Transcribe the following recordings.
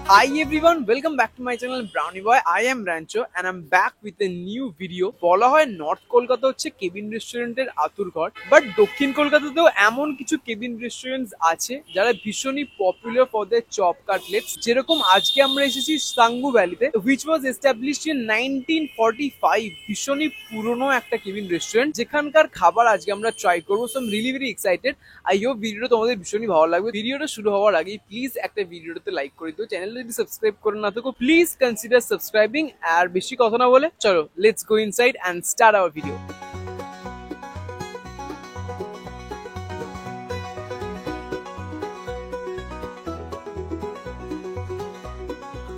Hi everyone, welcome back to my channel Brownie Boy. I am Rancho and I'm back with a new video. বলা হয় north Kolkata হচ্ছে cabin রেস্টুরেন্টের আতুরঘর, but দক্ষিণ কলকাতাতেও এমন কিছু কেবিন রেস্টুরেন্টস আছে যারা ভীষণই popular for the chop cutlets. যেরকম আজকে আমরা এসেছি সাঙ্গু ভ্যালিতে, হুইচ ওয়াজ এস্টাবলিশড ইন 1945। ভীষণই পুরনো একটা কেবিন রেস্টুরেন্ট যেখানকার খাবার আজকে আমরা ট্রাই করবো। So I am really very excited. I hope ভিডিওটা তোমাদের ভীষণই ভালো লাগবে। ভিডিওটা শুরু হওয়ার আগে প্লিজ একটা ভিডিওটাতে লাইক করে দিও। চ্যানেলটা যদি সাবস্ক্রাইব করে না থাকো প্লিজ কনসিডার সাবস্ক্রাইবিং। আর বেশি কথা না বলে চলো let's go inside and start our video.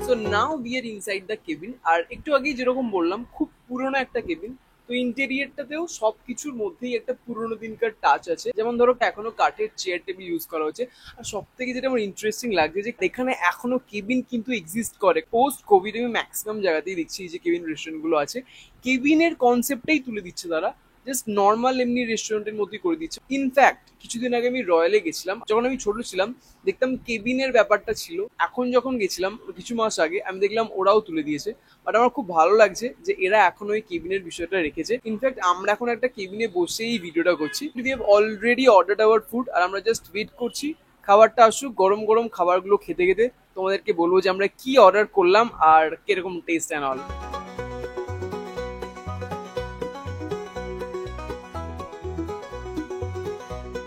So now we are inside the cabin. আর একটু আগেই যেরকম বললাম খুব পুরোনো একটা কেবিন, তো ইন্টেরিয়রটাতেও সবকিছুর মধ্যেই একটা পুরোনো দিনকার টাচ আছে। যেমন ধরো এখনো কাঠের চেয়ার টেবিল ইউজ করা হচ্ছে। আর সব থেকে যেটা আমার ইন্টারেস্টিং লাগছে যে এখানে এখনো কেবিন কিন্তু এক্সিস্ট করে। পোস্ট কোভিড আমি ম্যাক্সিমাম জায়গাতেই দেখছি যে কেবিন রেস্টুরেন্ট গুলো আছে, কেবিনের কনসেপ্টটাই তুলে দিচ্ছে তারা, জাস্ট নর্মাল এমনি রেস্টুরেন্টের মধ্যেই করে দিচ্ছে। ইনফ্যাক্ট কিছুদিন আগে আমি রয়্যালে গেছিলাম, যখন আমি ছোট ছিলাম দেখতাম কেবিনের ব্যাপারটা ছিল। এখন যখন গেছিলাম কিছু মাস আগে আমি দেখলাম ওরাও তুলে দিয়েছে। বাট আমার খুব ভালো লাগছে যে এরা এখন ওই কেবিনের বিষয়টা রেখেছে। ইনফ্যাক্ট আমরা এখন একটা কেবিনে বসেই ভিডিওটা করছি। We have already ordered our food আর আমরা জাস্ট ওয়েট করছি খাবারটা আসুক। গরম গরম খাবারগুলো খেতে খেতে তোমাদেরকে বলবো যে আমরা কি অর্ডার করলাম আর কিরকম টেস্ট অ্যান্ড অল।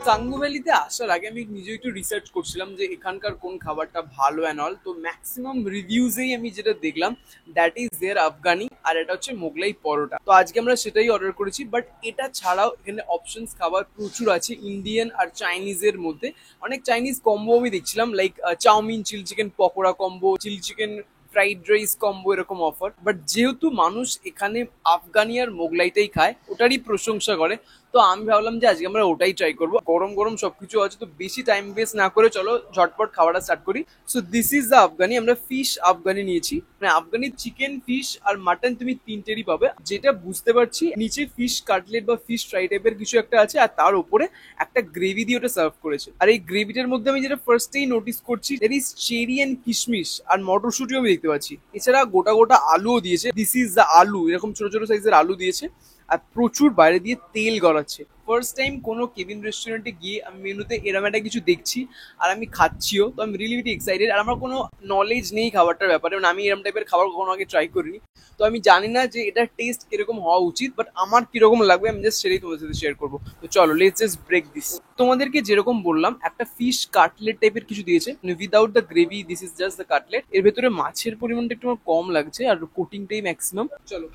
সাঙ্গু ভ্যালিতে আসার আগে আমি নিজে একটু রিসার্চ করছিলাম যে এখানকার কোন খাবারটা ভালো অ্যান্ড অল। তো ম্যাক্সিমাম রিভিউজেই আমি যেটা দেখলাম দ্যাট ইজ দেয়ার আফগানি, আর এটা হচ্ছে মোগলাই পরোটা। তো আজকে আমরা সেটাই অর্ডার করেছি। বাট এটা ছাড়াও এখানে অপশনস খাবার প্রচুর আছে ইন্ডিয়ান আর চাইনিজের মধ্যে। অনেক চাইনিজ কম্বো আমি দেখছিলাম, like chowmein chilli chicken pakora combo, chilli chicken fried rice combo, এরকম অফার। বাট যেহেতু মানুষ এখানে আফগানি আর মোগলাইটাই খায়, ওটারই প্রশংসা করে, তো আমি ভাবলাম যে আজকে আমরা ওটাই ট্রাই করবো। গরম গরম সবকিছু আছে, তো বেশি টাইম ওয়েস্ট না করে চলো ঝটপট খাওয়াটা স্টার্ট করি। So this is the Afghani. আমরা ফিশ আফগানি নিয়েছি, মানে আফগানি চিকেন, ফিশ আর মাটন তুমি তিনটেরই পাবে। যেটা বুঝতে পারছি নিচে ফিশ কাটলেট বা ফিশ ফ্রাই টাইপের কিছু একটা আছে, আর তার উপরে একটা গ্রেভি দিয়ে ওটা সার্ভ করেছে। আর এই গ্রেভিটার মধ্যে আমি যেটা ফার্স্টেই নোটিস করছি দ্যাট ইজ চেরি অ্যান্ড কিশমিশ আর মটরশুটিও আমি দেখতে পাচ্ছি। এছাড়া গোটা গোটা আলুও দিয়েছে। দিস ইজ দ্য আলু, এরকম ছোট ছোট সাইজের আলু দিয়েছে আর প্রচুর বাইরে দিয়ে তেল গড়াচ্ছে। ফার্স্ট টাইম কোনো কেবিন রেস্টুরেন্টে গিয়ে আমি মেনুতে এরম একটা কিছু দেখছি আর আমি খাচ্ছিও, তো আমি রিয়েলি ভেরি এক্সাইটেড। আর আমার কোনো নলেজ নেই খাবারটার ব্যাপারে, মানে আমি এরম টাইপের খাবার কখনো আগে ট্রাই করিনি, তো আমি জানি না যে এটার টেস্ট কিরকম হওয়া উচিত। বাট আমার কিরকম লাগবে আমি জাস্ট সেটাই তোমাদের সাথে শেয়ার করবো। তো চলো লেটস জাস্ট ব্রেক দিস। তোমাদেরকে যেরকম বললাম একটা ফিশ কাটলেট টাইপের কিছু দিয়েছে, without the gravy, this is just the cutlet. এর ভেতরে মাছের পরিমাণটা একটু আমার কম লাগছে আর কোটিংটাই ম্যাক্সিমাম। চলো,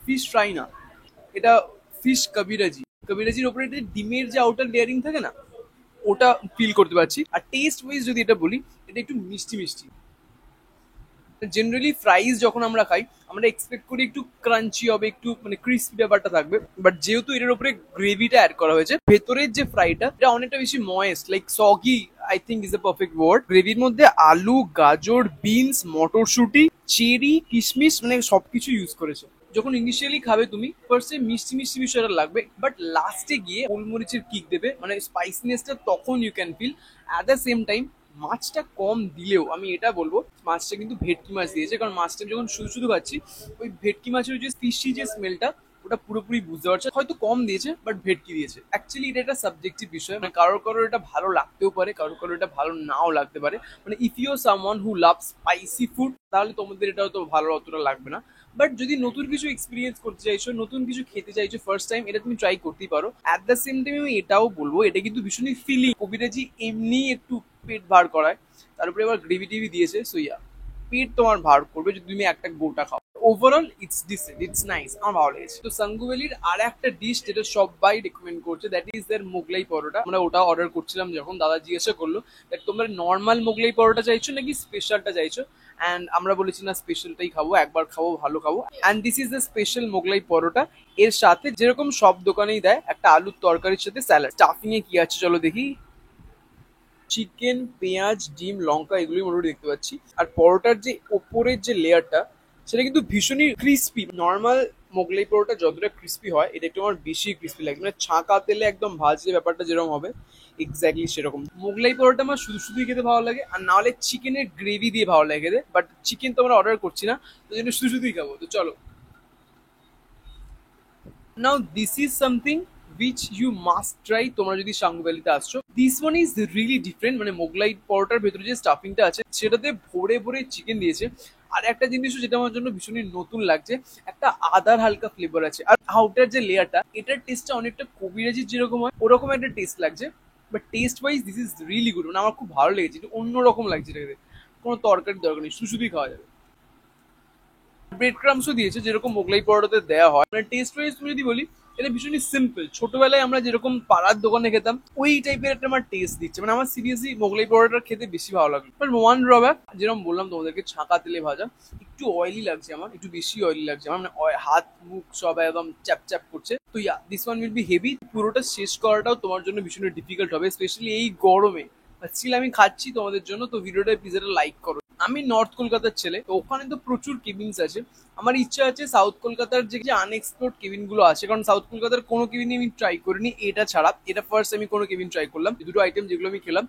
ফিশ ফ্রাই না, এটা ফিশ কবিরাজি। কবিরাজির ওপরে একটা ডিমের যে আউটার লেয়ারিং থাকে না, ওটা ফিল করতে পারছি। আর টেস্ট ওয়াইজ যদি এটা বলি, এটা একটু মিষ্টি মিষ্টি। জেনারেলি ফ্রাইজ যখন আমরা খাই আমরা এক্সপেক্ট করি একটু ক্রাঞ্চি হবে, একটু মানে ক্রিস্পি ব্যাপারটা থাকবে। বাট যেহেতু এটার উপরে গ্রেভিটা অ্যাড করা হয়েছে, ভেতরের যে ফ্রাইটা এটা অনেকটা বেশি moist, like soggy I think is a perfect word. গ্রেভির মধ্যে আলু, গাজর, বিনস, মটরশুটি, চেরি, কিশমিশ, মানে সবকিছু ইউজ করেছে। যখন ইনিশিয়ালি খাবে তুমি ফার্স্টে মিষ্টি মিষ্টি বিষয়টা লাগবে, বাট লাস্টে গিয়ে গোলমরিচের কিক দেবে, মানে স্পাইসিনেসটা তখন you can feel. At the same time মাছটা কম দিলেও আমি এটা বলবো মাছটা কিন্তু ভেটকি মাছ দিয়েছে, কারণ মাছটা যখন শুধু শুধু খাচ্ছি ওই ভেটকি মাছের যে ফিশি যে স্মেলটা ওটা পুরোপুরি বুঝতে পারছে। হয়তো কম দিয়েছে বাট ভেটকি দিয়েছে। অ্যাকচুয়ালি এটা একটা সাবজেক্টিভ বিষয়, মানে কারোর কারোর এটা ভালো লাগতেও পারে, কারোর কারোর এটা ভালো নাও লাগতে পারে। মানে if you someone who love spicy food তাহলে তোমাদের এটা হয়তো ভালো অতটা লাগবে না। বাট যদি নতুন কিছু এক্সপিরিয়েন্স করতে চাইছো, নতুন কিছু খেতে চাইছো ফার্স্ট টাইম, এটা তুমি ট্রাই করতেই পারো। অ্যাট দ্য সেম টাইম আমি এটাও বলবো এটা কিন্তু ভীষণই ফিলিং। কবিরাজি এমনি একটু পেট ভার করায়, তার উপরে আবার গ্রেভি টেভি দিয়েছে, সো ইয়া পেট তোমার ভার করবে যদি তুমি একটা গোটা খাও। Overall it's decent, it's nice, আমার ভালো লেগেছে। তো সাঙ্গু ভ্যালির আর একটা ডিশ যেটা সবাই রেকমেন্ড করছে that is there Mughlai paratha. আমরা ওটা অর্ডার করছিলাম যখন দাদা জিজ্ঞাসা করলো দ্যাট তোমরা নর্মাল মোগলাই পরোটা চাইছো নাকি স্পেশালটা চাইছো, অ্যান্ড আমরা বলেছি না স্পেশালটাই খাবো, একবার খাবো ভালো খাবো। And this is the special Mughlai paratha. এর সাথে যেরকম সব দোকানেই দেয় একটা আলুর তরকারির সাথে স্যালাড। স্টাফিং এ কি আছে চলো দেখি। চিকেন, পেঁয়াজ, ডিম, লঙ্কা এগুলোই মোটামুটি দেখতে পাচ্ছি। আর পরোটার যে ওপরের যে লেয়ারটা সেটা কিন্তু ভীষণই ক্রিস্পি। নর্মাল মোগলাই পরোটা যতটা ক্রিস্পি হয় এটা একটু আমার বেশি ক্রিস্পি লাগে, মানে ছাঁকা তেলে একদম ভাজলে ব্যাপারটা যেরকম হবে এক্স্যাক্টলি সেরকম। মোগলাই পরোটা আমার শুধু শুধুই খেতে ভালো লাগে, আর নাহলে চিকেনের গ্রেভি দিয়ে ভালো লাগে খেতে, বাট চিকেন তো আমরা অর্ডার করছি না, তো জন্য শুধু শুধুই খাবো। তো চলো, now this is something which you must try তোমরা যদি সাঙ্গু ভ্যালিতে আসছো। This one is really different, মানে মোগলাই পরোটার ভেতরে যে স্টাফিংটা আছে সেটাতে ভরে ভরে চিকেন দিয়েছে। আর একটা জিনিসও যেটা আমার জন্য ভীষণই নতুন লাগছে, একটা আদার হালকা ফ্লেভার আছে, আর আউটার যে লেয়ারটা এটার টেস্টটা অনেকটা কবিরাজির যেরকম হয় ওরকম একটা টেস্ট লাগছে। But taste wise this is really good, মানে আমার খুব ভালো লেগেছে, এটা অন্যরকম লাগছে এটাকে, কোনো তরকারি দরকার নেই, শুধু শুধুই খাওয়া যাবে। ব্রেড ক্রামসও দিয়েছে যেরকম মোগলাই পরোটাতে দেওয়া হয়। মানে টেস্ট ওয়াইজ তুমি যদি বলি এটা ভীষণই সিম্পল, ছোটবেলায় আমরা যেরকম পাড়ার দোকানে খেতাম ওই টাইপের একটা আমার টেস্ট দিচ্ছে, মানে আমার সিরিয়াসলি মোগলাই পরোটা খেতে বেশি ভালো লাগে। বাট ওয়ান ড্রব্যাক, যেরকম বললাম তোমাদেরকে, ছাঁকা তেলে ভাজা, একটু অয়েলি লাগছে আমার, একটু বেশি অয়েলি লাগছে আমার, মানে হাত মুখ সব একদম চ্যাপ চ্যাপ করছে। তো yeah, this one will be heavy, পুরোটা শেষ করাটাও তোমার জন্য ভীষণ ডিফিকাল্ট হবে, স্পেশালি এই গরমে। স্টিল আমি খাচ্ছি তোমাদের জন্য, তো ভিডিওটা প্লিজ লাইক করো। আমি নর্থ কলকাতার ছেলে, তো ওখানে তো প্রচুর কেবিনস আছে। আমার ইচ্ছা আছে সাউথ কলকাতার যে আনএক্সপ্লোর্ড কেবিন গুলো আছে, কারণ সাউথ কলকাতার কোনো কেবিনই আমি ট্রাই করিনি, এটা ছাড়া এটা ফার্স্ট আমি কোনো কেবিন ট্রাই করলাম। দুটো আইটেম যেগুলো আমি খেলাম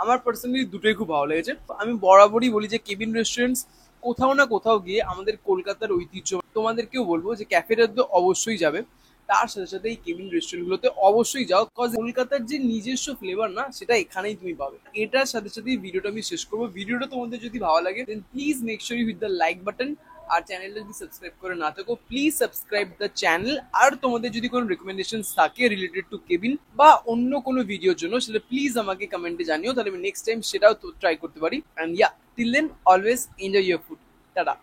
আমার পার্সোনালি দুটোই খুব ভালো লেগেছে। আমি বরাবরই বলি যে কেবিন রেস্টুরেন্টস কোথাও না কোথাও গিয়ে আমাদের কলকাতার ঐতিহ্য, তোমাদেরকেও বলবো যে ক্যাফেটার তো অবশ্যই যাবে, তার সাথে সাথে এই কেবিন রেস্টুরেন্ট গুলোতে অবশ্যই যাও, কজ কলকাতার যে নিজস্ব ফ্লেভার না সেটা এখানেই তুমি পাবে। এটার সাথে সাথে ভিডিওটা আমি শেষ করবো। ভিডিওটা তোমাদের যদি ভালো লাগে then please make sure you hit the like button, আর চ্যানেলটা যদি সাবস্ক্রাইব করে না থাকো প্লিজ সাবস্ক্রাইব দ্য চ্যানেল। আর তোমাদের যদি কোনো রেকমেন্ডেশন থাকে রিলেটেড টু কেবিন বা অন্য কোনো ভিডিওর জন্য সেটা প্লিজ আমাকে কমেন্টে জানিও, তাহলে আমি নেক্সট টাইম সেটাও ট্রাই করতে পারি। And yeah, till then always enjoy your food. Tata.